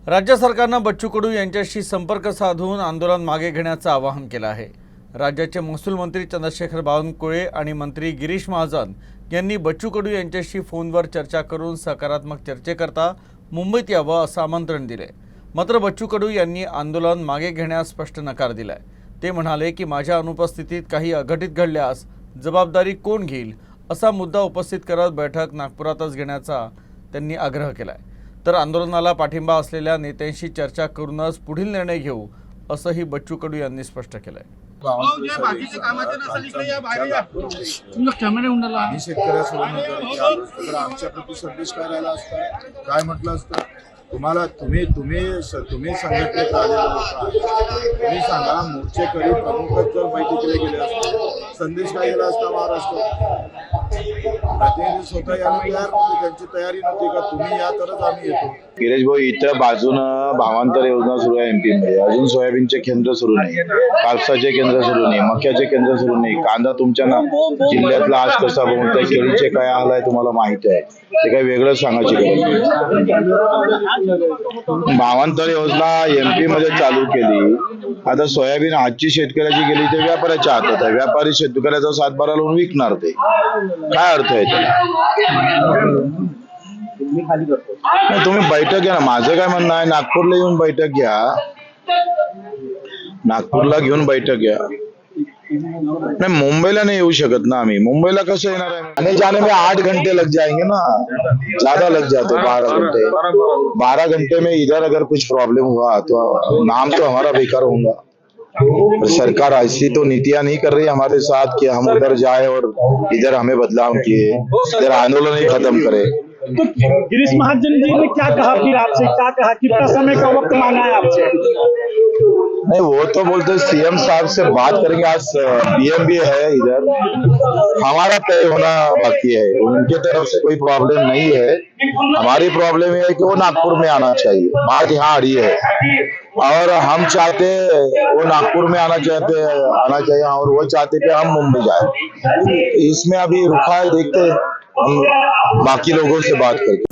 राज्य सरकारनं बच्चू कडू यांच्याशी संपर्क साधून आंदोलन मागे घेण्याचं आवाहन केलं आहे। राज्याचे महसूल मंत्री चंद्रशेखर बावनकुळे आणि मंत्री गिरीश महाजन यांनी बच्चू कडू यांच्याशी फोनवर चर्चा करून सकारात्मक चर्चेकरता मुंबईत यावं असं आमंत्रण दिले। मात्र बच्चू कडू यांनी आंदोलन मागे घेण्यास स्पष्ट नकार दिलाय। ते म्हणाले की माझ्या अनुपस्थितीत काही अघटित घडल्यास जबाबदारी कोण घेईल असा मुद्दा उपस्थित करत बैठक नागपुरातच घेण्याचा त्यांनी आग्रह केलाय। तर आंदोलनाला पाठिंबा असलेल्या नेत्यांशी चर्चा करूनच पुढील निर्णय घेऊ असंही बच्चू कडू यांनी स्पष्ट केलंय। काय म्हटलं असतं तुम्हाला तुम्ही संघटनेत आलेले लोक तुम्ही सांगा मोर्चेकरी प्रमुखच जर बैठकीला गेले असते संदेश काय गेला असता महाराष्ट्र प्रतिनिधी स्वतः यायला तयार नव्हते, त्यांची तयारी नव्हती का तुम्ही या तरच आम्ही येतो। गिरीश भाऊ इथं बाजूनं भावांतर योजना सुरू आहे एमपी मध्ये, अजून सोयाबीनचे केंद्र सुरू नाही, कापसाचे केंद्र सुरू नाही, मक्याचे केंद्र सुरू नाही, कांदा तुमच्या जिल्ह्यातला आज कसा बोलतोय, केळीचे काय हाल आहे तुम्हाला माहिती आहे, ते काही वेगळं सांगायची गरज नाही। भावांतर योजना एमपी मध्ये चालू केली, आता सोयाबीन आजची शेतकऱ्याची गेली ते व्यापाऱ्याच्या हातात आहे, व्यापारी शेतकऱ्याचा 7-12 लावून विकणार, ते काय अर्थ आहे त्याला? तुम्ही बैठक घ्या ना, माझं काय म्हणणं आहे नागपूरला येऊन बैठक घ्या, नागपूरला घेऊन बैठक घ्या। नहीं मुंबईला नहीं येऊ शकत ना, आम्ही मुंबईला कसं येणार आहे? आने जाने में 8 घंटे लग जाएंगे ना, ज्यादा लग जाते 12 घंटे में इधर अगर कुछ प्रॉब्लम हुआ तो नाम तो हमारा बेकार होगा। सरकार ऐसी तो नीतियां नहीं कर रही हमारे साथ कि हम उधर जाए और इधर हमें बदलाव किए, इधर आंदोलन ही खत्म करे। तो गिरीश महाजन जी ने क्या कहा, फिर आपसे क्या कहा, कितना समय का वक्त मांगा है आपसे? नहीं वो तो बोलते सीएम साहब से बात करेंगे, आज पीएम भी है इधर, हमारा तय होना बाकी है, उनके तरफ से कोई प्रॉब्लम नहीं है। हमारी प्रॉब्लम ये है कि वो नागपुर में आना चाहिए, बात यहाँ आ रही है और हम चाहते वो नागपुर में आना चाहिए और वो चाहते कि हम मुंबई जाए। इसमें अभी रुका है, देखते हम बाकी लोगों से बात करके।